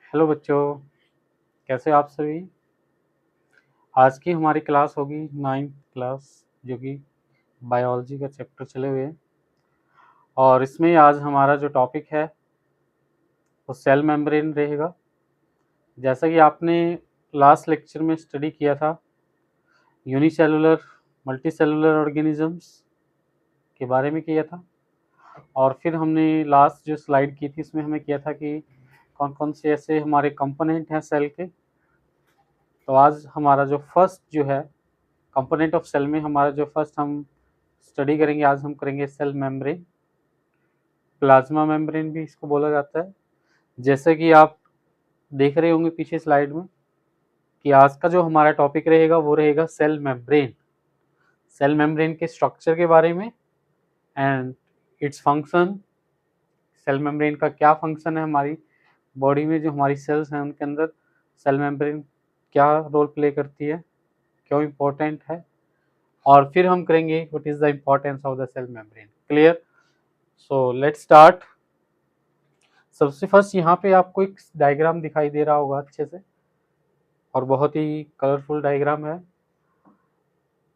Hello बच्चों, कैसे आप सभी। आज की हमारी क्लास होगी 9th क्लास, जो कि बायोलॉजी का चैप्टर चले हुए हैं। और इसमें आज हमारा जो टॉपिक है वो सेल मेम्ब्रेन रहेगा। जैसा कि आपने लास्ट लेक्चर में स्टडी किया था यूनिसेलुलर मल्टीसेलुलर ऑर्गेनिजम्स के बारे में किया था, और फिर हमने लास्ट जो स्लाइड की थी इसमें हमें किया था कि कौन कौन से ऐसे हमारे कंपोनेंट हैं सेल के। तो आज हमारा जो फर्स्ट जो है कंपोनेंट ऑफ सेल में हमारा जो फर्स्ट हम स्टडी करेंगे, आज हम करेंगे सेल मेम्ब्रेन। प्लाज्मा मेम्ब्रेन भी इसको बोला जाता है। जैसे कि आप देख रहे होंगे पीछे स्लाइड में कि आज का जो हमारा टॉपिक रहेगा वो रहेगा सेल मेम्ब्रेन। सेल मेम्ब्रेन के स्ट्रक्चर के बारे में and its function. Cell membrane का क्या फंक्शन है हमारी बॉडी में, जो हमारी सेल्स हैं उनके अंदर सेल मेम्ब्रेन क्या रोल प्ले करती है, क्यों इम्पोर्टेंट है, और फिर हम करेंगे what is the importance of the cell membrane. Clear? So let's start. सबसे फर्स्ट यहाँ पे आपको एक डायग्राम दिखाई दे रहा होगा अच्छे से, और बहुत ही कलरफुल डायग्राम है।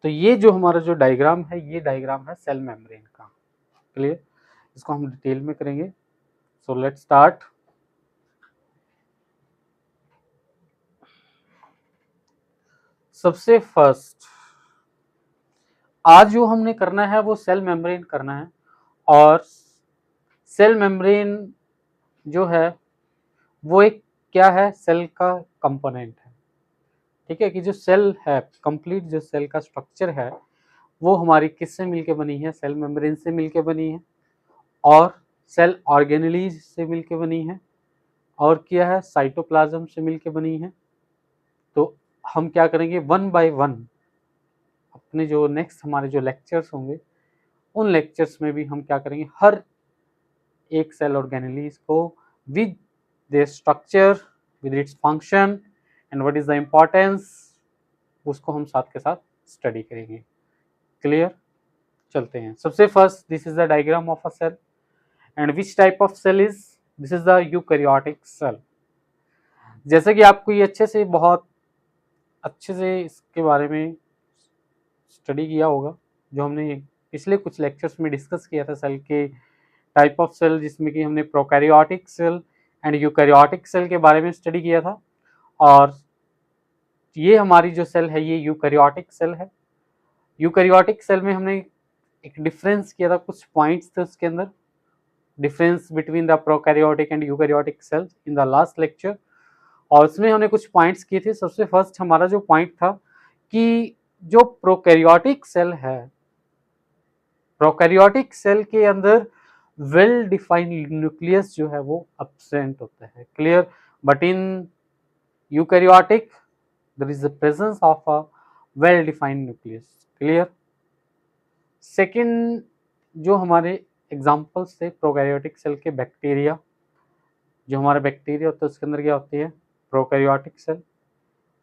तो ये जो हमारा जो डायग्राम है ये डायग्राम है सेल मेम्ब्रेन का। क्लियर? इसको हम डिटेल में करेंगे। सो लेट्स स्टार्ट। सबसे फर्स्ट आज जो हमने करना है वो सेल मेम्ब्रेन करना है। और सेल मेम्ब्रेन जो है वो एक क्या है, सेल का कंपोनेंट है। ठीक है, कि जो सेल है कंप्लीट जो सेल का स्ट्रक्चर है वो हमारी किससे मिलके बनी है, सेल मेम्ब्रेन से मिलके बनी है, और सेल ऑर्गेनेलीज से मिलके बनी है, और क्या है, साइटोप्लाज्म से मिलके बनी है। तो हम क्या करेंगे, वन बाय वन अपने जो नेक्स्ट हमारे जो लेक्चर्स होंगे उन लेक्चर्स में भी हम क्या करेंगे, हर एक सेल ऑर्गेनेलीज को with their structure, with its function and what is the importance, उसको हम साथ के साथ स्टडी करेंगे। क्लियर? चलते हैं। सबसे first this is the diagram of a cell and which type of cell is this is the eukaryotic cell. जैसे कि आपको ये अच्छे से बहुत अच्छे से इसके बारे में स्टडी किया होगा, जो हमने पिछले कुछ लेक्चर्स में डिस्कस किया था सेल के टाइप ऑफ सेल, जिसमें कि हमने prokaryotic cell and eukaryotic cell के बारे में स्टडी किया था। और ये हमारी जो सेल है ये यूकैरियोटिक सेल है। यूकैरियोटिक सेल में हमने एक डिफरेंस किया था, कुछ पॉइंट्स थे उसके अंदर, difference between the prokaryotic and eukaryotic cells in the last lecture. और उसमें हमने कुछ पॉइंट्स किए थे। सबसे फर्स्ट हमारा जो पॉइंट था कि जो प्रोकैरियोटिक सेल है, प्रोकैरियोटिक सेल के अंदर वेल डिफाइंड न्यूक्लियस जो है वो एब्सेंट होता है। Clear? But in eukaryotic there is the presence of a well defined nucleus. Clear? Second जो हमारे एग्जाम्पल्स थे प्रोकैरियोटिक सेल के, बैक्टीरिया, जो हमारे बैक्टीरिया होते हैं उसके अंदर क्या होती है, प्रोकैरियोटिक सेल।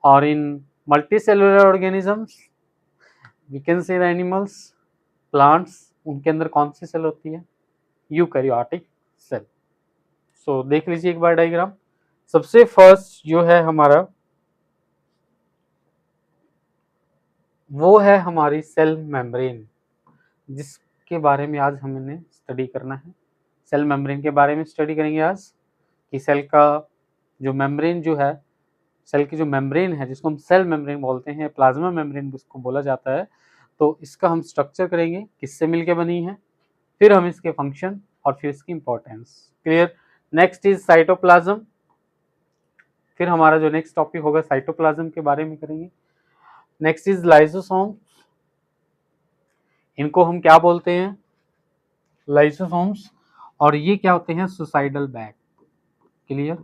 और इन multicellular organisms we can say the animals, plants, उनके अंदर कौन सी सेल होती है, यूकैरियोटिक सेल। सो देख लीजिए एक बार डायग्राम। सबसे फर्स्ट जो है हमारा वो है हमारी सेल मेम्ब्रेन, जिसके बारे में आज हमने स्टडी करना है। सेल मेम्ब्रेन के बारे में स्टडी करेंगे आज, कि सेल का जो मेम्ब्रेन जो है, सेल की जो मेम्ब्रेन है जिसको हम सेल मेम्ब्रेन बोलते हैं, प्लाज्मा मेम्ब्रेन जिसको बोला जाता है, तो इसका हम स्ट्रक्चर करेंगे, किससे मिलके बनी है, फिर हम इसके फंक्शन और फिर इसकी importance. Clear? Next is cytoplasm. फिर हमारा जो नेक्स्ट टॉपिक होगा साइटोप्लाज्म के बारे में करेंगे। Next is lysosome. इनको हम क्या बोलते हैं, लाइसोसोम्स। और ये क्या होते हैं, सुसाइडल बैग। क्लियर?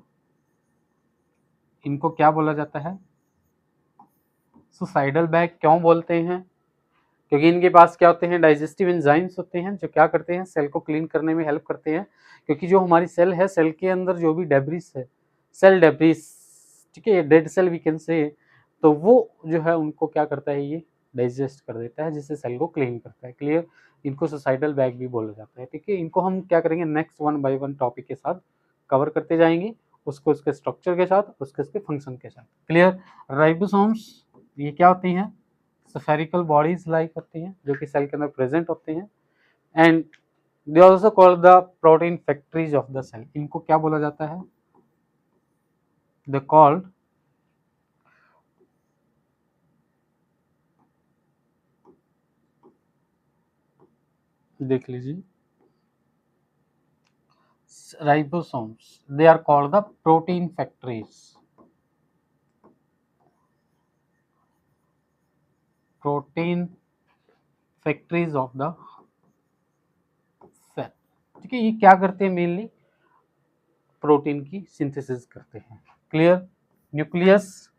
इनको क्या बोला जाता है, सुसाइडल बैग। क्यों बोलते हैं, क्योंकि इनके पास क्या होते हैं, डाइजेस्टिव एंजाइम्स होते हैं, जो क्या करते हैं, सेल को क्लीन करने में हेल्प करते हैं। क्योंकि जो हमारी सेल है, सेल के अंदर जो भी डेब्रिस है, सेल डेब्रिस, ठीक है, डेड सेल वी कैन से, तो वो जो है उनको क्या करता है, ये डाइजेस्ट कर देता है, जिससे सेल को क्लीन करता है। क्लियर? इनको सुसाइडल बैग भी बोला जाता है। ठीक है, इनको हम क्या करेंगे, next one by one topic के साथ कवर करते जाएंगे, उसको उसके स्ट्रक्चर के साथ, उसके उसके फंक्शन के साथ। क्लियर। राइबोसोम्स ये क्या होती हैं? स्फेरिकल बॉडीज लाइक होती हैं जो कि सेल के अंदर प्रेजेंट होती हैं। And they also called the protein factories of the cell. इनको क्या बोला जाता है? दे कॉल्ड देख लीजिए, ribosomes they are called the protein factories, protein factories of the cell. ठीक है, ये क्या करते हैं? मेनली प्रोटीन की सिंथेसिस करते हैं। क्लियर। न्यूक्लियस,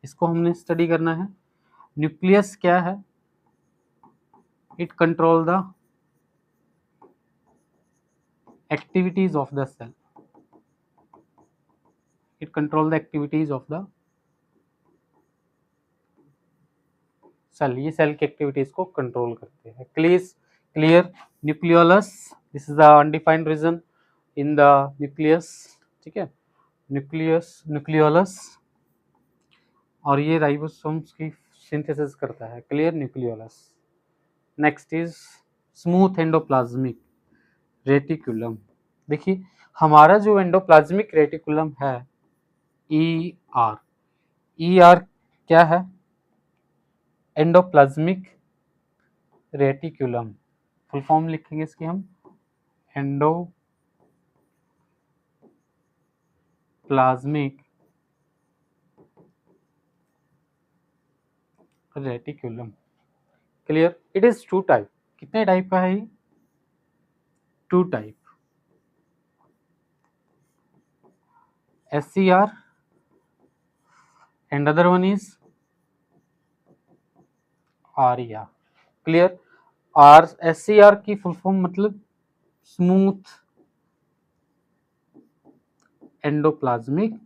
इसको हमने स्टडी करना है। न्यूक्लियस क्या है? It control the activities of the cell, it control the activities of the cell, ये सेल की एक्टिविटीज को कंट्रोल करते हैं। Clear. Nucleolus, this is the undefined region in the nucleus. ठीक है, न्यूक्लियोलस, और ये राइबोसोम्स की सिंथेसिस करता है। Clear. Nucleolus. Next is smooth endoplasmic reticulum. देखिए, हमारा जो एंडोप्लाज्मिक रेटिकुलम है ER, ER क्या है? Endoplasmic reticulum. फुल फॉर्म लिखेंगे इसकी हम, endoplasmic reticulum. Clear. It is two type. कितने टाइप का है ये? Two type, SCR and other one is RER। Clear. SCR की फुल फॉर्म मतलब smooth endoplasmic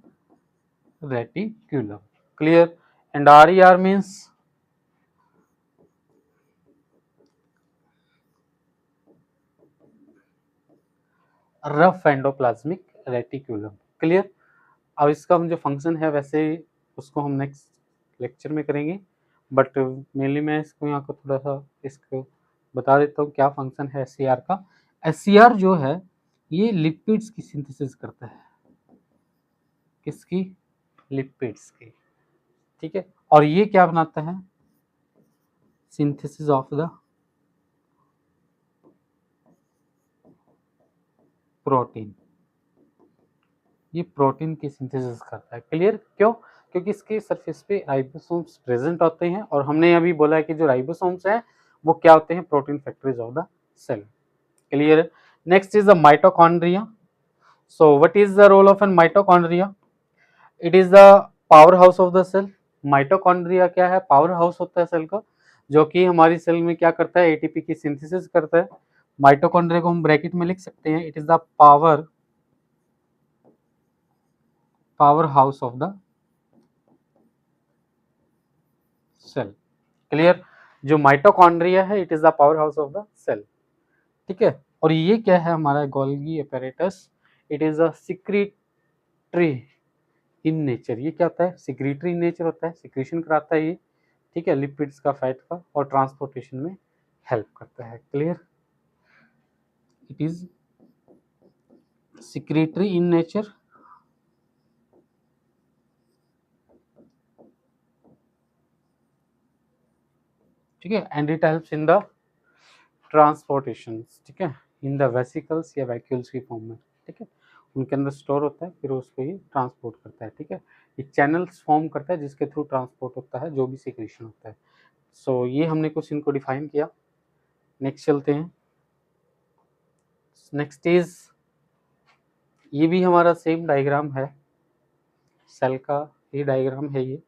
reticulum. Clear. And RER means rough endoplasmic reticulum. Clear. अब इसका हम जो फंक्शन है वैसे उसको हम नेक्स्ट लेक्चर में करेंगे, बट मेनली मैं इसको यहाँ को थोड़ा सा इसको बता देता हूँ क्या फंक्शन है SCR का। SCR जो है ये लिपिड्स की सिंथेसिस करता है। किसकी? लिपिड्स की। ठीक है, और ये क्या बनाता है? सिंथेसिस ऑफ द प्रोटीन, ये प्रोटीन की सिंथेसिस करता है। क्लियर। क्यों? क्योंकि इसके सरफेस पे राइबोसोम्स प्रेजेंट होते हैं, और हमने अभी बोला है कि जो राइबोसोम्स हैं वो क्या होते हैं? Protein factories of the cell. Clear. Next is the mitochondria. So what is the role of an mitochondria? It is the power house of the cell. Mitochondria क्या है? पावर हाउस होता है सेल का, जो कि हमारी सेल में क्या करता है? ATP की सिंथेसिस करता है। माइटोकॉन्ड्रिया को हम ब्रैकेट में लिख सकते हैं, it is the power house of the cell. Clear. जो माइटोकॉन्ड्रिया है it is the power house of the cell. ठीक है, और ये क्या है? हमारा Golgi apparatus, it is a secretory in nature. ये क्या होता है? सिक्रीटरी इन नेचर होता है, सिक्रीशन कराता है ये। ठीक है, लिपिड्स का, फैट का, और ट्रांसपोर्टेशन में हेल्प करता है। Clear. It is secretory in nature, ठीक है, and it helps in the transportation. ठीक है, इन द वेसिकल्स या वैक्यूल्स की फॉर्म में। ठीक है, उनके अंदर स्टोर होता है, फिर उसको ये ट्रांसपोर्ट करता है। ठीक है, ये चैनल्स फॉर्म करता है जिसके थ्रू ट्रांसपोर्ट होता है जो भी सिक्रीशन होता है। सो ये हमने कुछ इनको डिफाइन किया। नेक्स्ट चलते हैं। नेक्स्ट इज, ये भी हमारा सेम डायग्राम है, सेल का ये डायग्राम है ये,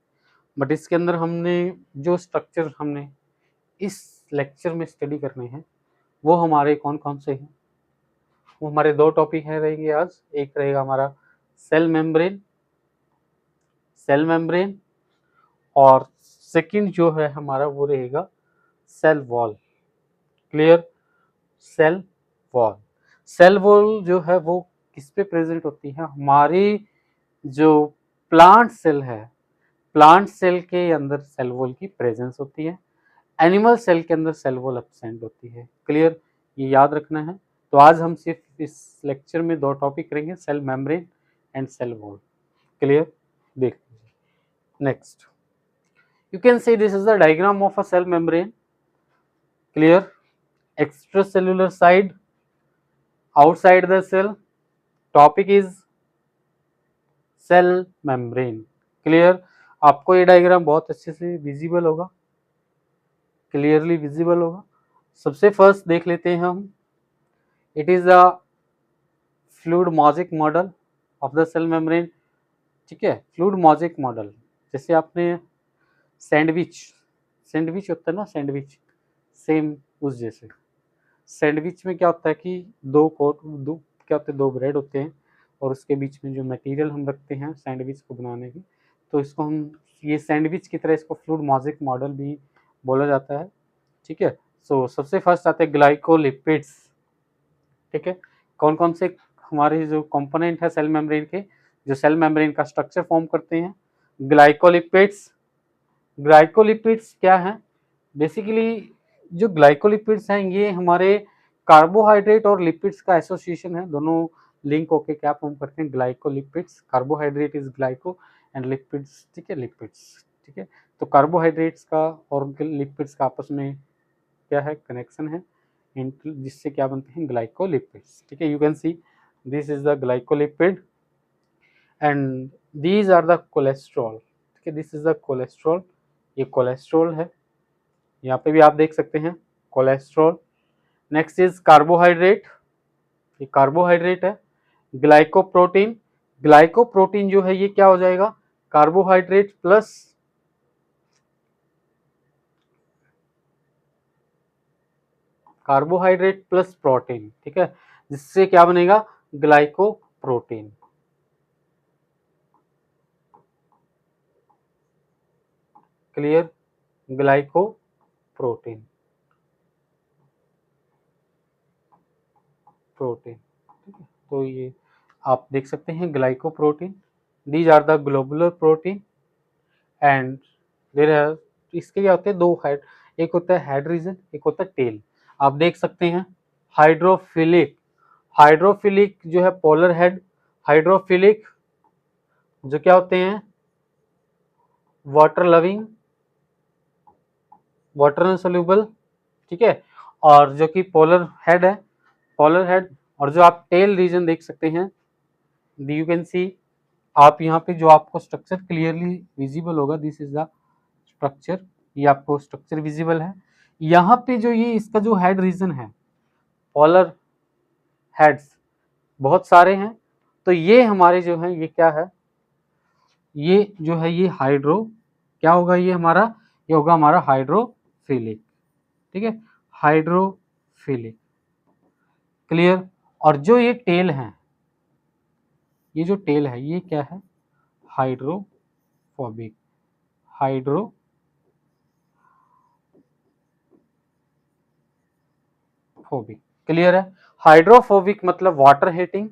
बट इसके अंदर हमने जो स्ट्रक्चर हमने इस लेक्चर में स्टडी करने हैं वो हमारे कौन कौन से हैं? वो हमारे दो टॉपिक हैं रहेंगे आज। एक रहेगा हमारा सेल मेम्ब्रेन, सेल मेम्ब्रेन, और सेकंड जो है हमारा वो रहेगा cell wall. Clear. Cell wall, cell wall जो है वो किस पे प्रेजेंट होती है? हमारी जो प्लांट सेल है, प्लांट सेल के अंदर सेल वॉल की प्रेजेंस होती है, एनिमल सेल के अंदर सेल वॉल एब्सेंट होती है। क्लियर, ये याद रखना है। तो आज हम सिर्फ इस लेक्चर में 2 टॉपिक करेंगे, cell membrane and cell wall. Clear, देख लीजिए। Next, you can say this is the diagram of a cell membrane. Clear, extracellular side, outside the cell, topic is cell membrane. Clear, आपको ये diagram बहुत अच्छे से visible होगा, clearly visible होगा। सबसे फर्स्ट देख लेते हैं हम, it is a fluid mosaic model of the cell membrane. ठीक है, फ्लूइड मॉजिक मॉडल, जैसे आपने सैंडविच, सैंडविच होता है ना, सैंडविच सेम उस जैसे। सैंडविच में क्या होता है कि दो क्या होते हैं, 2 ब्रेड होते हैं और उसके बीच में जो मटेरियल हम रखते हैं सैंडविच को बनाने की, तो इसको हम ये सैंडविच की तरह इसको फ्लूइड मॉजिक मॉडल भी बोला जाता है। ठीक है, सो सबसे फर्स्ट आते हैं ग्लाइकोलिपिड्स। ठीक है, कौन कौन से हमारे जो कंपोनेंट है सेल मेम्ब्रेन के, जो सेल मेम्ब्रेन का स्ट्रक्चर फॉर्म करते हैं, ग्लाइकोलिपिड्स। ग्लाइकोलिपिड्स क्या है, बेसिकली जो ग्लाइकोलिपिड्स हैं ये हमारे कार्बोहाइड्रेट और लिपिड्स का एसोसिएशन है, दोनों लिंक होके क्या फॉर्म करते हैं, glycolipids. Carbohydrate is glyco and lipids, ठीक है, लिपिड्स। ठीक है, तो कार्बोहाइड्रेट्स का और लिपिड्स का आपस में क्या है, कनेक्शन है, जिससे क्या बनते हैं, ग्लाइकोलिपिड्स। ठीक है, you can see this is the glycolipid and these are the cholesterol. ठीक है, दिस इज द कोलेस्ट्रॉल, ये कोलेस्ट्रॉल है, यहाँ पे भी आप देख सकते हैं कोलेस्ट्रॉल। नेक्स्ट इज कार्बोहाइड्रेट, ये कार्बोहाइड्रेट है। ग्लाइकोप्रोटीन, ग्लाइकोप्रोटीन जो है ये क्या हो जाएगा, कार्बोहाइड्रेट प्लस प्रोटीन। ठीक है, जिससे क्या बनेगा, ग्लाइकोप्रोटीन। Clear, glycoprotein, protein. ठीक है, तो ये आप देख सकते हैं glycoprotein, these are the globular protein and there are, इसके क्या होते हैं, 2 हेड, एक होता है हेड रीजन, एक होता है टेल। आप देख सकते हैं हाइड्रोफिलिक, हाइड्रोफिलिक जो है पोलर हेड, हाइड्रोफिलिक जो क्या होते हैं, वाटर लविंग, वाटर सोल्यूबल। ठीक है, और जो कि पोलर हेड है, पोलर हेड। और जो आप टेल रीजन देख सकते हैं, यू कैन सी, आप यहाँ पे जो आपको स्ट्रक्चर क्लियरली विजिबल होगा, दिस इज द स्ट्रक्चर, ये आपको स्ट्रक्चर विजिबल है। यहाँ पे जो ये इसका जो हेड रीजन है, पोलर हेड्स बहुत सारे हैं, तो ये हमारे जो है ये क्या है, ये जो है ये हाइड्रो, क्या होगा ये हमारा, ये होगा हमारा हाइड्रोफिलिक। ठीक है, हाइड्रोफिलिक। क्लियर, और जो ये टेल है, ये जो टेल है ये क्या है, हाइड्रोफोबिक, हाइड्रोफोबिक। क्लियर है, हाइड्रोफोबिक मतलब वाटर हेटिंग।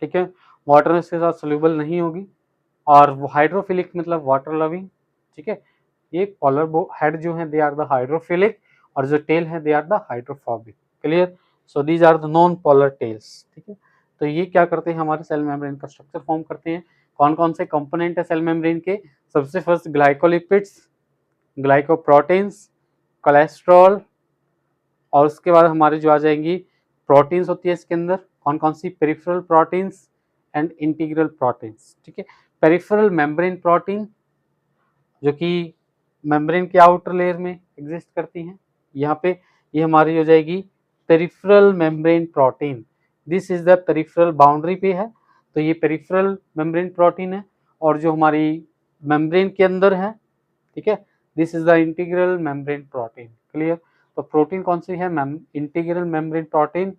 ठीक है, वाटर इसके साथ सोल्यूबल नहीं होगी, और हाइड्रोफिलिक मतलब वाटर लविंग। ठीक है, ये पोलर हेड जो है दे आर द हाइड्रोफिलिक, और जो टेल है they are the hydrophobic. Clear, so these are the non polar tails. ठीक है, तो ये क्या करते हैं, हमारे सेल मेम्ब्रेन का स्ट्रक्चर फॉर्म करते हैं। कौन कौन से कंपोनेंट है सेल मेम्ब्रेन के, सबसे फर्स्ट ग्लाइकोलिपिड्स, ग्लाइकोप्रोटीन्स, कोलेस्ट्रॉल, और उसके बाद हमारे जो आ जाएंगी प्रोटीन्स होती है इसके अंदर, कौन कौन सी, peripheral proteins and integral proteins. ठीक है, पेरिफेरल मेम्ब्रेन प्रोटीन जो कि मेम्ब्रेन के आउटर लेयर में एग्जिस्ट करती हैं, यहाँ पे ये हमारी हो जाएगी peripheral membrane protein, this is the peripheral boundary पे है, तो ये पेरिफेरल मेम्ब्रेन प्रोटीन है। और जो हमारी मेम्ब्रेन के अंदर है, ठीक है, this is the integral membrane protein. Clear, तो प्रोटीन कौन सी है, इंटीग्रल मेम्ब्रेन प्रोटीन,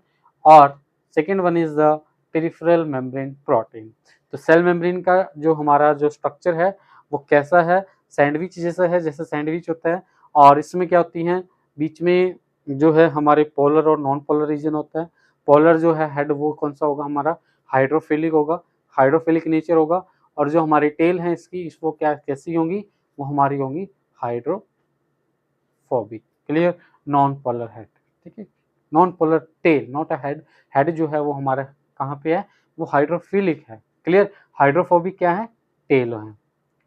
और second one is the peripheral membrane protein. तो सेल मेम्ब्रेन का जो हमारा जो स्ट्रक्चर है वो कैसा है, सैंडविच जैसा है, जैसे सैंडविच होता है, और इसमें क्या होती हैं, बीच में जो है हमारे पोलर और नॉन पोलर रीजन होता है। पोलर जो है हेड वो कौन सा होगा हमारा, हाइड्रोफिलिक होगा, हाइड्रोफिलिक नेचर होगा, और जो हमारी टेल है इसकी वो क्या कैसी होंगी, वो हमारी होंगी hydrophobic. Clear, non polar head, ठीक है, non polar tail, not a head, head जो है वो हमारा कहाँ पे है, वो हाइड्रोफिलिक है। क्लियर, हाइड्रोफोबिक क्या है, टेल है।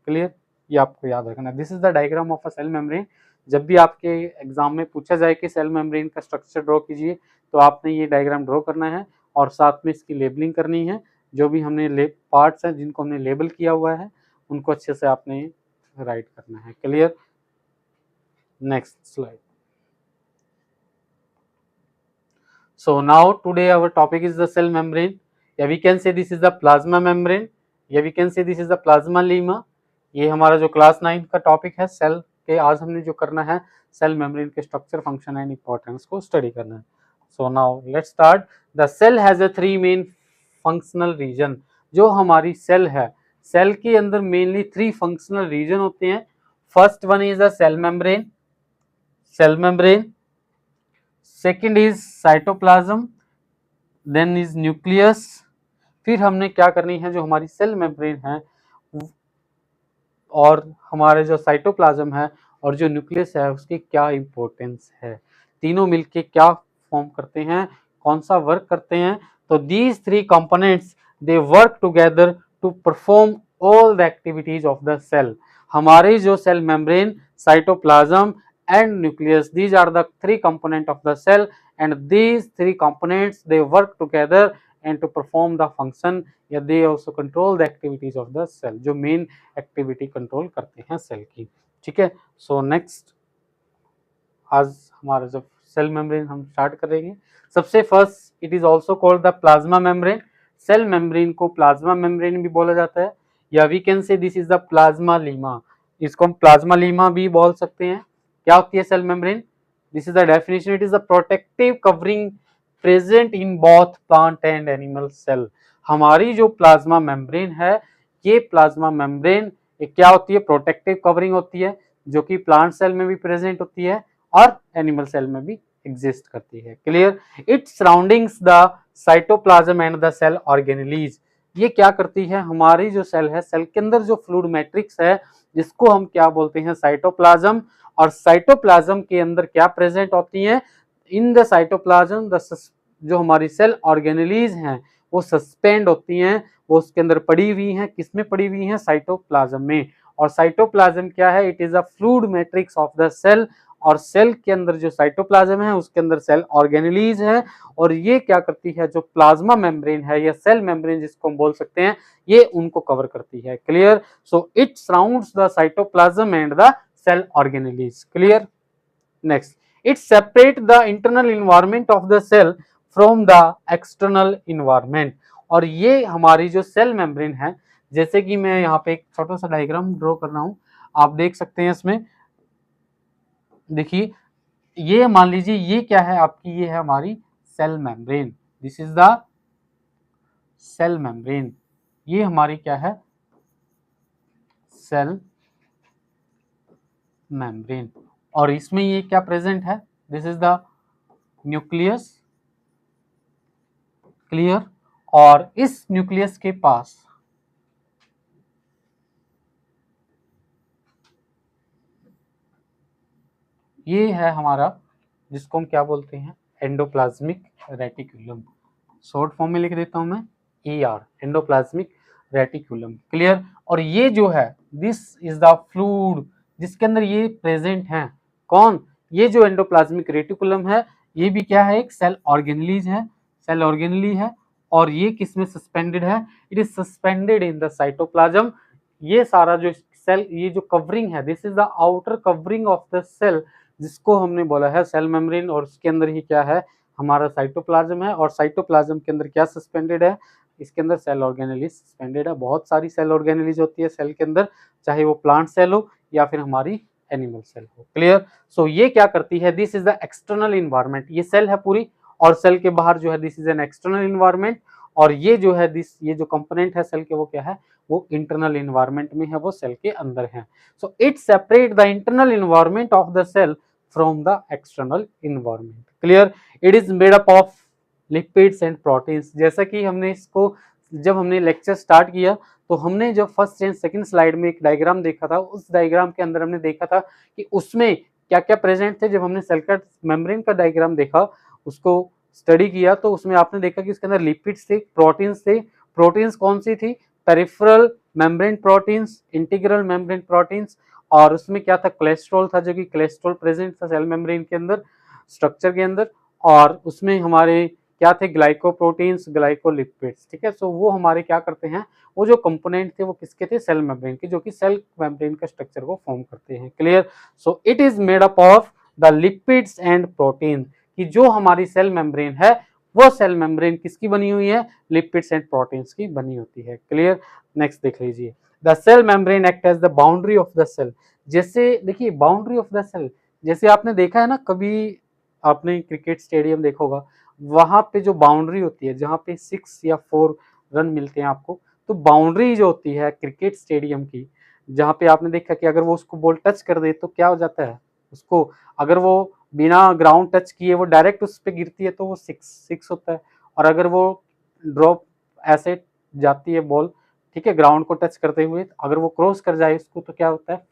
क्लियर, ये आपको याद रखना। This is the diagram of a cell membrane. जब भी आपके एग्जाम में पूछा जाए कि सेल मेम्ब्रेन का स्ट्रक्चर ड्रॉ कीजिए, तो आपने ये डायग्राम ड्रॉ करना है और साथ में इसकी लेबलिंग करनी है। जो भी हमने पार्ट्स हैं जिनको हमने लेबल किया हुआ है उनको अच्छे से आपने राइट करना है। Clear, next slide. So now today our topic is the cell membrane. Yeah, we can say this is the plasma membrane. Yeah, we can say this is the plasma lemma. ये हमारा जो class 9 का topic है cell के, आज हमने जो करना है सेल मेम्ब्रेन के स्ट्रक्चर, फंक्शन एंड इंपॉर्टेंस को स्टडी करना है। So now let's start. The cell has a 3 main functional region. जो हमारी सेल है, सेल के अंदर मेनली 3 फंक्शनल रीजन होते हैं। First one is the cell membrane, second is cytoplasm, then is nucleus. फिर हमने क्या करनी है, जो हमारी सेल मेम्ब्रेन है और हमारे जो साइटोप्लाज्म है और जो न्यूक्लियस है उसकी क्या इंपॉर्टेंस है, तीनों मिलके क्या फॉर्म करते हैं, कौन सा वर्क करते हैं। तो these 3 components they work together to perform all the activities of the cell. हमारी जो cell membrane, cytoplasm and nucleus, these are the 3 components of the cell, and these 3 components they work together and to perform the function, या they also control the activities of the cell, जो main activity control करते हैं cell की। ठीक है, so next आज हमारा जो सेल मेम्ब्रेन हम स्टार्ट करेंगे। सबसे first, it is also called the plasma membrane. Cell membrane को प्लाज्मा मेम्ब्रेन भी बोला जाता है, या we can say this is the plasmalemma, इसको हम प्लाज्मा लीमा भी बोल सकते हैं। क्या होती है cell membrane? This is the definition, it is the protective covering present in both plant and animal cell. हमारी जो प्लाज्मा मेम्ब्रेन है, ये प्लाज्मा मेम्ब्रेन क्या होती है, प्रोटेक्टिव कवरिंग होती है, जो कि प्लांट सेल में भी प्रेजेंट होती है और एनिमल सेल में भी एग्जिस्ट करती है। Clear, it surroundings the cytoplasm and the cell organelles. ये क्या करती है, हमारी जो सेल है, सेल के अंदर जो फ्लूइड मैट्रिक्स है जिसको हम क्या बोलते हैं, साइटोप्लाज्म, और साइटोप्लाज्म के अंदर क्या प्रेजेंट होती है, इन द साइटोप्लाज्म जो हमारी सेल ऑर्गेनेलीज हैं वो सस्पेंड होती हैं, वो उसके अंदर पड़ी हुई हैं। किसमें पड़ी हुई हैं, साइटोप्लाज्म में। और साइटोप्लाज्म क्या है, it is a fluid matrix of the cell, और सेल के अंदर जो साइटोप्लाज्म है उसके अंदर सेल ऑर्गेनेलीज है, और ये क्या करती है, जो प्लाज्मा मेम्ब्रेन है या सेल मेम्ब्रेन जिसको हम बोल सकते हैं, ये उनको कवर करती है। Clear, so it surrounds the cytoplasm and the cell organelles. Clear, next, it separate the internal environment of the cell from the external environment। और ये हमारी जो सेल मेम्ब्रेन है, जैसे कि मैं यहाँ पे एक छोटा सा डायग्राम ड्रॉ कर रहा हूँ, आप देख सकते हैं इसमें। देखिए, ये मान लीजिए ये क्या है आपकी, ये है हमारी cell membrane, this is the cell membrane. ये हमारी क्या है, सेल मेम्ब्रेन, और इसमें ये क्या प्रेजेंट है, this is the nucleus. Clear, और इस न्यूक्लियस के पास ये है हमारा, जिसको हम क्या बोलते हैं, एंडोप्लाज्मिक रेटिकुलम। शॉर्ट फॉर्म में लिख देता हूं मैं, ER, एंडोप्लाज्मिक रेटिकुलम। क्लियर, और ये जो है, दिस इज द फ्लूइड जिसके अंदर ये प्रेजेंट हैं। कौन, ये जो एंडोप्लाज्मिक रेटिकुलम है, ये भी क्या है, एक सेल ऑर्गेनेलीज है, सेल ऑर्गेनेली है, और ये किसमें सस्पेंडेड है, it is suspended in the cytoplasm. ये सारा जो सेल, ये जो कवरिंग है, this is the outer covering of the cell, जिसको हमने बोला है सेल मेम्ब्रेन, और उसके अंदर ही क्या है, हमारा साइटोप्लाज्म है, और साइटोप्लाज्म के अंदर क्या सस्पेंडेड है, इसके अंदर सेल ऑर्गेनेलीज सस्पेंडेड है। बहुत सारी सेल ऑर्गेनेलीज होती है सेल के अंदर, चाहे वो प्लांट सेल हो या फिर हमारी एनिमल सेल हो। क्लियर, सो ये क्या करती है, this is the external environment. ये सेल है पूरी, और सेल के बाहर जो है, this is an external environment, और ये जो है दिस, ये जो कंपोनेंट है सेल के, वो क्या है, वो इंटरनल इन्वायरमेंट में है, वो सेल के अंदर है। So it separate the internal environment of the cell from the external environment. Clear, it is made up of lipids and proteins. जैसा कि हमने इसको जब हमने लेक्चर स्टार्ट किया तो हमने जो फर्स्ट एंड सेकंड स्लाइड में एक डायग्राम देखा था, उस डायग्राम के अंदर हमने देखा था कि उसमें क्या क्या प्रेजेंट थे। जब हमने सेल का मेम्ब्रेन का डायग्राम देखा, उसको स्टडी किया, तो उसमें आपने देखा कि उसके अंदर लिपिड्स थे, प्रोटीन्स थे। प्रोटीन्स कौन सी थी? Peripheral membrane proteins, integral membrane proteins, और उसमें क्या था? कोलेस्ट्रॉल था, जो कि कोलेस्ट्रॉल प्रेजेंट था सेल मेम्ब्रेन के अंदर, स्ट्रक्चर के अंदर। और उसमें हमारे क्या थे? Glycoproteins, glycolipids. ठीक है, सो वो हमारे क्या करते हैं, वो जो कंपोनेंट थे वो किसके थे? सेल मेम्ब्रेन के, जो कि सेल मेम्ब्रेन का स्ट्रक्चर को फॉर्म करते हैं। Clear? So it is made up of the lipids and protein, कि जो हमारी सेल मेम्ब्रेन है वो सेल मेम्ब्रेन किसकी बनी हुई है? लिपिड्स एंड प्रोटीन्स की बनी होती है। क्लियर? नेक्स्ट देख लीजिए, the cell membrane act as the boundary of the cell. जैसे देखिए बाउंड्री ऑफ द सेल, जैसे आपने देखा है ना, कभी आपने क्रिकेट स्टेडियम देखा होगा, वहां पे जो बाउंड्री होती है, जहां पे 6 या 4 रन मिलते हैं आपको, तो बाउंड्री जो होती है क्रिकेट स्टेडियम की, जहां पे आपने देखा कि अगर वो उसको बॉल टच कर दे तो क्या हो जाता है उसको, अगर वो बिना ग्राउंड टच किए वो डायरेक्ट उस पर गिरती है तो वो 6 होता है, और अगर वो ड्रॉप ऐसे जाती है बॉल, ठीक है, ग्राउंड को टच करते हुए, अगर वो क्रॉस कर जाए इसको तो क्या होता है?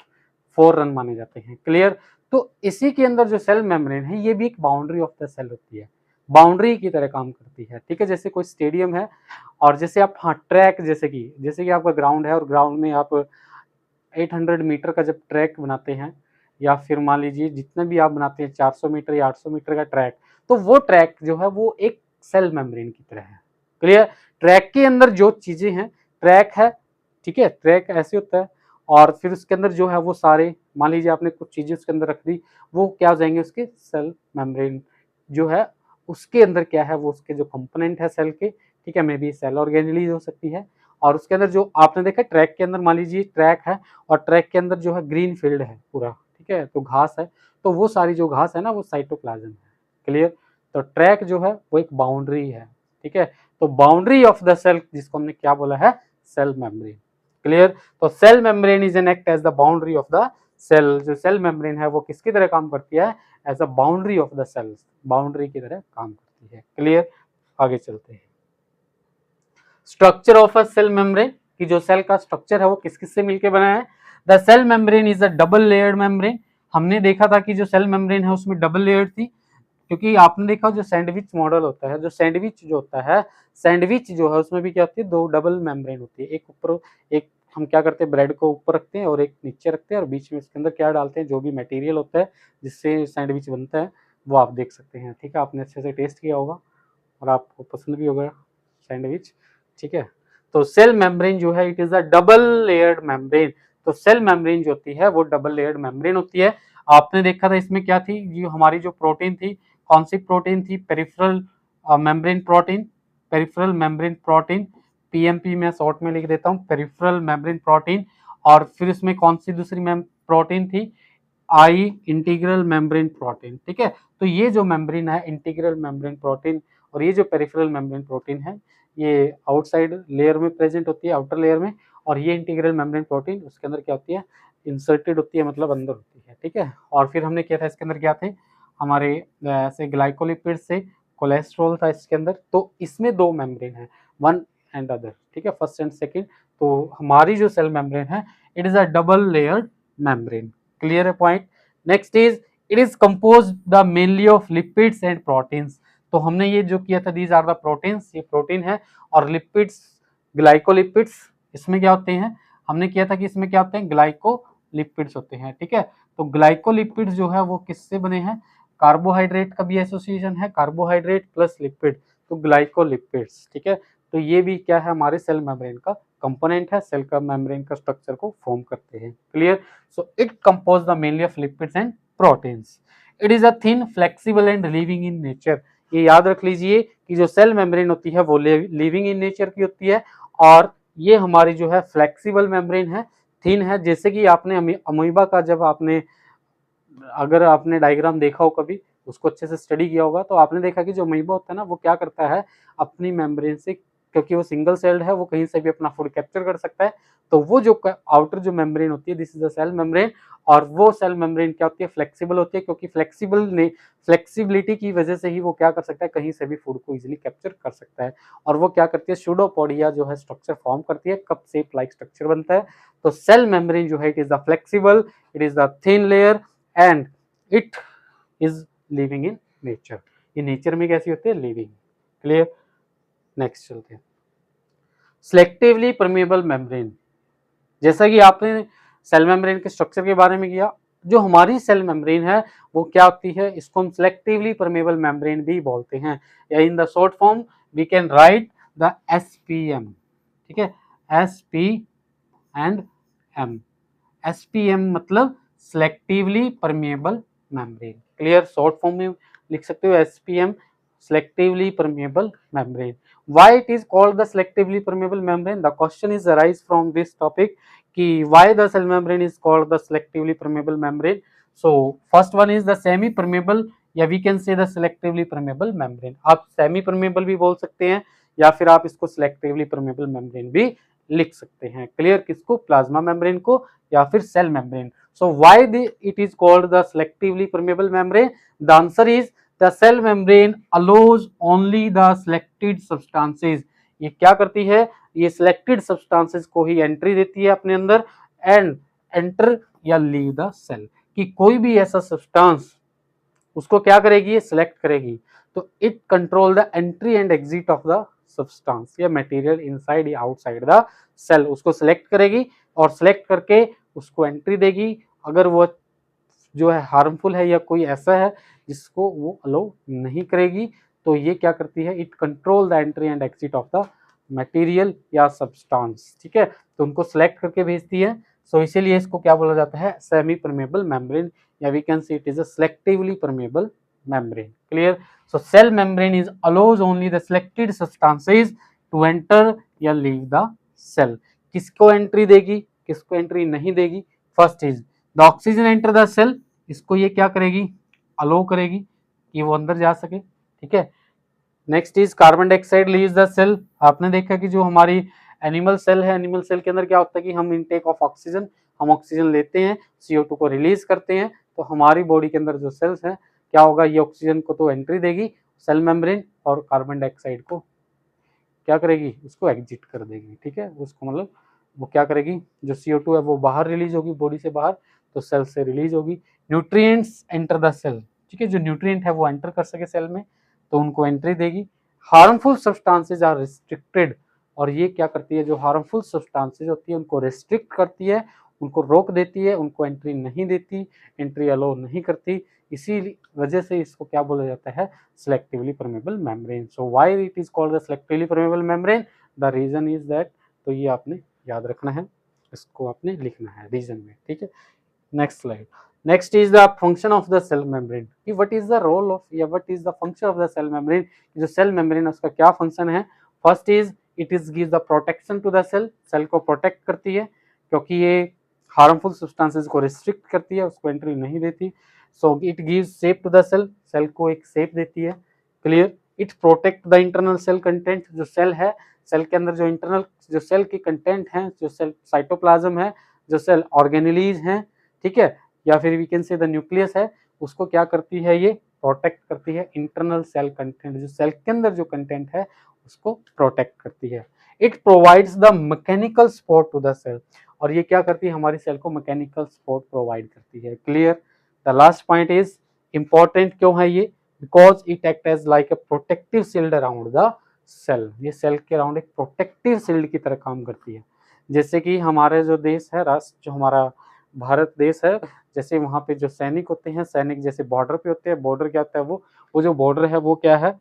4 रन माने जाते हैं। क्लियर? तो इसी के अंदर जो सेल मेम्ब्रेन है ये भी एक बाउंड्री ऑफ द सेल होती है, बाउंड्री की तरह काम करती है। ठीक है, जैसे कोई स्टेडियम है, और जैसे आप, हाँ, ट्रैक, जैसे कि आपका ग्राउंड है, और ग्राउंड में आप 800 मीटर का जब ट्रैक बनाते हैं, या फिर मान लीजिए जितना भी आप बनाते हैं 400 मीटर या 800 मीटर का ट्रैक, तो वो ट्रैक जो है वो एक सेल मेम्ब्रेन की तरह है। क्लियर? ट्रैक के अंदर जो चीजें हैं, ट्रैक है, ठीक है, ट्रैक ऐसे होता है, और फिर उसके अंदर जो है वो सारे, मान लीजिए आपने कुछ चीजें उसके अंदर रख दी, वो क्या हो जाएंगे? उसके सेल मेम्ब्रेन जो है उसके अंदर क्या है, वो उसके जो कंपोनेंट है सेल के, ठीक है, मे बी सेल ऑर्गेनेलीज हो सकती है, और उसके अंदर जो आपने देखा ट्रैक के अंदर, मान लीजिए ट्रैक है और ट्रैक के अंदर जो है ग्रीन फील्ड है पूरा, ठीक है, तो घास है, तो वो सारी जो घास है ना वो साइटोप्लाज्म है। क्लियर? तो ट्रैक जो है वो एक बाउंड्री है। ठीक है, तो बाउंड्री ऑफ द सेल जिसको हमने क्या बोला है? Cell membrane. क्लियर? तो cell membrane is an act as the boundary of the cell. जो सेल मेम्ब्रेन है वो किसकी तरह काम करती है? As a boundary of the cell, boundary की तरह काम करती है। क्लियर? आगे चलते हैं। Structure of a cell membrane, कि जो सेल का स्ट्रक्चर है वो किस किस से मिलकर बना है? The cell membrane is a double layered membrane. हमने देखा था कि जो सेल मेम्ब्रेन है उसमें डबल लेयर्ड थी, क्योंकि आपने देखा जो सैंडविच मॉडल होता है, जो सैंडविच जो होता है, सैंडविच जो है उसमें भी क्या होती है? 2 डबल मेम्ब्रेन होती है, एक ऊपर, एक हम क्या करते हैं, ब्रेड को ऊपर रखते हैं और एक नीचे रखते हैं, और बीच में इसके अंदर क्या डालते हैं? जो भी मटेरियल होता है जिससे सैंडविच बनता है, वो आप देख सकते हैं। ठीक है, आपने अच्छे से टेस्ट किया होगा और आपको पसंद भी होगा सैंडविच। ठीक है, तो सेल मेम्ब्रेन जो है it is a double layered membrane. तो सेल मेम्ब्रेन जो होती है वो डबल लेयर्ड मेम्ब्रेन होती है। आपने देखा था इसमें क्या थी, जो हमारी जो प्रोटीन थी, कौन सी प्रोटीन थी? Peripheral membrane protein, peripheral membrane protein, PMP मैं शॉर्ट में लिख देता हूँ, पेरिफेरल मेम्ब्रेन प्रोटीन। और फिर इसमें कौन सी दूसरी प्रोटीन थी? आई इंटीग्रल मेम्ब्रेन प्रोटीन। ठीक है, तो ये जो मेम्ब्रेन है इंटीग्रल मेम्ब्रेन प्रोटीन, और ये जो पेरिफेरल मेम्ब्रेन प्रोटीन है ये आउटसाइड लेयर में प्रेजेंट होती है, आउटर लेयर में, और ये इंटीग्रल मेम्ब्रेन प्रोटीन उसके अंदर क्या होती है? इंसर्टेड होती है, मतलब अंदर होती है। ठीक है, और फिर हमने किया था इसके अंदर क्या थे हमारे, ऐसे ग्लाइकोलिपिड से कोलेस्ट्रॉल था इसके अंदर। तो इसमें 2 मेम्ब्रेन है, वन एंड अदर। ठीक है, फर्स्ट एंड सेकेंड। तो हमारी जो सेल मेम्ब्रेन है it is a double layered membrane. Clear है point? Next is it is composed mainly of lipids and proteins. तो हमने ये जो किया था, दीज आर द प्रोटीन्स, ये प्रोटीन है, और लिपिड्स, ग्लाइकोलिपिड्स, इसमें क्या होते हैं? हमने किया था कि इसमें क्या होते हैं? ग्लाइकोलिपिड्स होते हैं। ठीक है, तो ग्लाइकोलिपिड्स जो है वो किससे बने हैं? कार्बोहाइड्रेट का भी एसोसिएशन है, कार्बोहाइड्रेट प्लस लिपिड, तो ग्लाइकोलिपिड्स। ठीक है, तो ये भी क्या है? हमारे सेल मेम्ब्रेन का कंपोनेंट है, सेल का मेम्ब्रेन का स्ट्रक्चर को फॉर्म करते हैं। Clear? So it composed the mainly of lipids and proteins. It is a thin, flexible and living in nature. ये याद रख लीजिए कि जो सेल मेम्ब्रेन होती है वो लिविंग इन नेचर की होती है, और ये हमारी जो है फ्लेक्सिबल मेम्ब्रेन है, थिन है। जैसे कि आपने अमीबा का, जब आपने, अगर आपने डायग्राम देखा हो कभी, उसको अच्छे से स्टडी किया होगा, तो आपने देखा कि जो अमीबा होता है ना वो क्या करता है? अपनी मेम्ब्रेन से क्योंकि वो सिंगल सेल्ड है, वो कहीं से भी अपना फूड कैप्चर कर सकता है। तो वो जो आउटर जो मेम्ब्रेन होती है, this is the cell membrane, और वो सेल मेम्ब्रेन क्या होती है, फ्लेक्सिबल होती है, क्योंकि फ्लेक्सिबिलिटी की वजह से ही वो क्या कर सकता है, कहीं से भी फूड को इजीली कैप्चर कर सकता है। और वो क्या करती है, सूडोपोडिया जो है स्ट्रक्चर फॉर्म करती है, कप शेप लाइक स्ट्रक्चर बनता है। तो सेल मेम्ब्रेन जो है it is the flexible, it is the thin layer and it is living in nature. ये नेचर में कैसी होती है, लिविंग। क्लियर। नेक्स्ट चलते हैं, सिलेक्टिवली परमेबल मेम्ब्रेन। जैसा कि आपने सेल मेम्ब्रेन के स्ट्रक्चर के बारे में किया, जो हमारी सेल मेम्ब्रेन है वो क्या होती है, इसको हम सिलेक्टिवली परमेबल मेम्ब्रेन भी बोलते हैं, या in the short form we can write the SPM। ठीक है, SP एंड M। SPM मतलब selectively permeable membrane. Clear, short form में लिख सकते हो SPM, selectively permeable membrane. Why it is called the selectively permeable membrane? The question is arise from this topic कि why the cell membrane is called the selectively permeable membrane. So first one is the semi permeable, या we can say the selectively permeable membrane। आप semi permeable भी बोल सकते हैं, या फिर आप इसको selectively permeable membrane भी लिख सकते हैं। क्लियर, किसको, प्लाज्मा मेम्ब्रेन को या फिर cell membrane. So why it is called the selectively permeable membrane? The answer is the cell membrane allows only the selected substances। ये क्या करती है, ये selected substances को ही एंट्री देती है अपने अंदर, एंड एंटर या लीव द सेल, कि कोई भी ऐसा सब्सटेंस उसको क्या करेगी, ये सिलेक्ट करेगी। तो it control the entry and exit of the substance या मटेरियल इनसाइड या आउटसाइड द सेल, उसको सिलेक्ट करेगी और सिलेक्ट करके उसको एंट्री देगी। अगर वो जो है हार्मफुल है या कोई ऐसा है जिसको वो अलो नहीं करेगी, तो ये क्या करती है, it control the entry and exit of the material या सब्सटेंस। ठीक है, तो उनको सिलेक्ट करके भेजती है। सो इसीलिए इसको क्या बोला जाता है, सेमी परमेबल मेम्ब्रेन, या we can say it is a selectively permeable membrane। Clear. So cell membrane is allows only the selected substances to enter या लीव द सेल। किसको एंट्री देगी, किसको एंट्री नहीं देगी, first is the oxygen enter the cell, इसको ये क्या करेगी, अलो करेगी कि वो अंदर जा सके। ठीक है, next is carbon dioxide leaves the cell. आपने देखा कि जो हमारी एनिमल सेल है, एनिमल सेल के अंदर क्या होता है कि हम इनटेक ऑफ ऑक्सीजन, हम ऑक्सीजन लेते हैं, CO2 को रिलीज करते हैं। तो हमारी बॉडी के अंदर जो सेल्स है क्या होगा, ये ऑक्सीजन को तो एंट्री देगी सेल मेम्ब्रेन, और कार्बन डाइऑक्साइड को क्या करेगी, उसको एग्जिट कर देगी। ठीक है, उसको मतलब वो क्या करेगी, जो CO2 है वो बाहर रिलीज होगी बॉडी से बाहर, तो सेल से रिलीज होगी। Nutrients enter the cell. ठीक है, जो न्यूट्रिएंट है वो एंटर कर सके सेल में, तो उनको एंट्री देगी। हार्मफुल सब्सटेंसेज आर रिस्ट्रिक्टेड, और ये क्या करती है, जो हार्मफुल सब्सटेंसेज होती है उनको रिस्ट्रिक्ट करती है, उनको रोक देती है, उनको एंट्री नहीं देती, एंट्री अलो नहीं करती। इसी वजह से इसको क्या बोला जाता है, selectively permeable membrane। So why it is called the selectively permeable membrane? The reason is that, तो ये आपने याद रखना है, इसको आपने लिखना है रीजन में। ठीक है, next slide. Next is the function of the cell membrane, कि what is the role of या what is the function of the cell membrane. जो सेल मेम्ब्रेन है उसका क्या फंक्शन है, first is it is gives the protection to the cell, cell को protect करती है, क्योंकि ये हार्मफुल सब्सटेंसेस को रिस्ट्रिक्ट करती है, उसको एंट्री नहीं देती। So it gives shape to the cell, cell को एक शेप देती है। Clear. It protect the internal cell content, जो सेल है, सेल के अंदर जो इंटरनल जो सेल के कंटेंट हैं, जो सेल साइटोप्लाज्म है, जो सेल ऑर्गेनेलीज हैं, ठीक है, या फिर we can say the nucleus है, उसको क्या करती है, ये प्रोटेक्ट करती है। इंटरनल सेल कंटेंट, जो सेल के अंदर जो कंटेंट है उसको प्रोटेक्ट करती है। It provides the mechanical support to the cell, और ये क्या करती है, हमारी सेल को मैकेनिकल सपोर्ट प्रोवाइड करती है। Clear. The last point is important क्यों है ये, because it act as like a protective shield around the cell. ये सेल के अराउंड एक प्रोटेक्टिव शील्ड की तरह काम करती है। जैसे कि हमारे जो देश है, राष्ट्र जो हमारा भारत देश है, जैसे वहाँ पे जो सैनिक होते हैं, सैनिक जैसे बॉर्डर पे होते हैं, बॉर्डर क्या होता है, वो जो बॉर्डर है वो क्या है,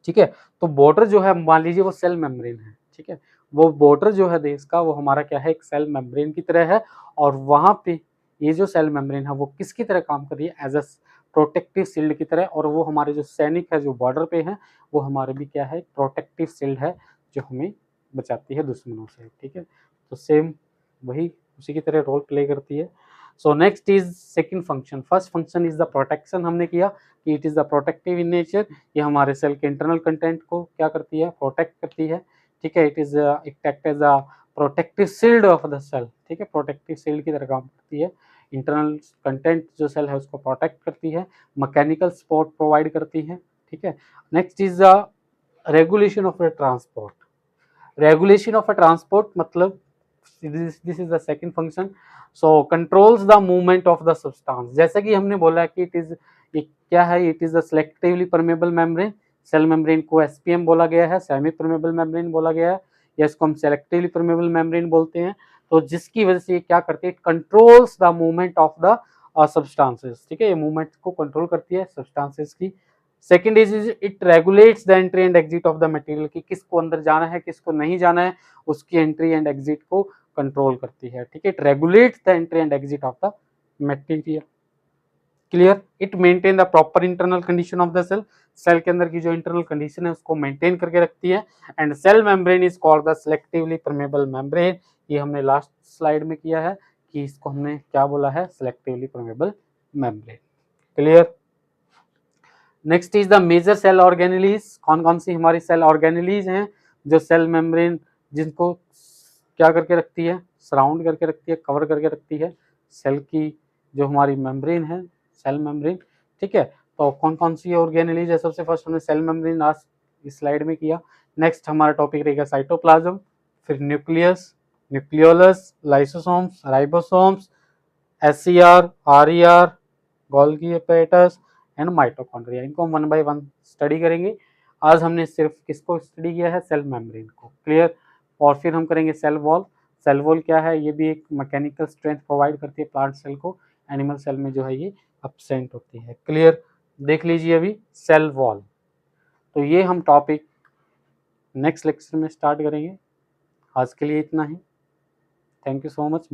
ठीक है, तो बॉर्डर जो है मान लीजिए वो सेल मेम्ब्रेन है। ठीक है, वो बॉर्डर जो है देश का, वो हमारा क्या है, एक सेल मेम्ब्रेन की तरह है, और वहाँ पे ये जो सेल मेम्ब्रेन है वो किसकी तरह काम कर रही है, एज अ प्रोटेक्टिव शील्ड की तरह। और वो हमारे जो सैनिक है जो बॉर्डर पे हैं, वो हमारे भी क्या है, प्रोटेक्टिव शील्ड है, जो हमें बचाती है दुश्मनों से। ठीक है, तो सेम वही उसी की तरह रोल प्ले करती है। So next is second function. First function is the protection, हमने किया कि it is the protective in nature, ये हमारे सेल के इंटरनल कंटेंट को क्या करती है, प्रोटेक्ट करती है, ठीक है। It is act as a protective shield of the cell, ठीक है, प्रोटेक्टिव शील्ड की तरह काम करती है, इंटरनल कंटेंट जो सेल है उसको प्रोटेक्ट करती है, मैकेनिकल सपोर्ट प्रोवाइड करती है, ठीक है। Next is the regulation of the transport. Regulation of a transport मतलब this is the second function. So controls the movement of the substance, जैसे कि हमने बोला कि इट इज क्या है, it is a selectively permeable membrane. Cell membrane को SPM बोला गया है, सेमी परमेबल मेम्ब्रेन बोला गया है, या इसको हम सेलेक्टिवली परमेबल मेम्ब्रेन बोलते हैं। तो जिसकी वजह से ये क्या करती है, it controls the movement of the substances, ठीक है, ये मूवमेंट को कंट्रोल करती है सब्सटेंसेस की। Second is it regulates the entry and exit of the material, कि किसको अंदर जाना है किसको नहीं जाना है, उसकी एंट्री एंड एग्जिट को कंट्रोल करती है, ठीक है। It regulates the entry and exit of the material, clear. It maintain the proper internal condition of the cell, cell के अंदर की जो इंटरनल कंडीशन है उसको मेंटेन करके रखती है। And cell membrane is called the selectively permeable membrane, ये हमने लास्ट स्लाइड में किया है कि इसको हमने क्या बोला है, selectively permeable membrane, clear. Next is the major cell organelles, कौन कौन सी हमारी सेल ऑर्गेनेलीज हैं जो सेल मेम्ब्रेन जिनको क्या करके रखती है, सराउंड करके रखती है, कवर करके रखती है सेल की जो हमारी मेम्ब्रेन है, सेल मेम्ब्रेन, ठीक है। तो कौन कौन सी ऑर्गेनेलीज है, सबसे फर्स्ट हमने सेल मेम्ब्रेन लास्ट इस स्लाइड में किया। नेक्स्ट हमारा टॉपिक रहेगा साइटोप्लाज्म, फिर nucleus, nucleolus, lysosomes, ribosomes, SCR, RER, Golgi apparatus and mitochondria, इनको हम 1 बाय 1 स्टडी करेंगे। आज हमने सिर्फ किसको स्टडी किया है, सेल मेम्ब्रेन को, क्लियर। और फिर हम करेंगे सेल वॉल। सेल वॉल क्या है, ये भी एक मैकेनिकल स्ट्रेंथ प्रोवाइड करती है प्लांट सेल को, एनिमल सेल में जो है ये एब्सेंट होती है, क्लियर। देख लीजिए अभी सेल वॉल, तो ये हम टॉपिक नेक्स्ट लेक्चर में स्टार्ट करेंगे। आज के लिए इतना ही, थैंक यू सो मच।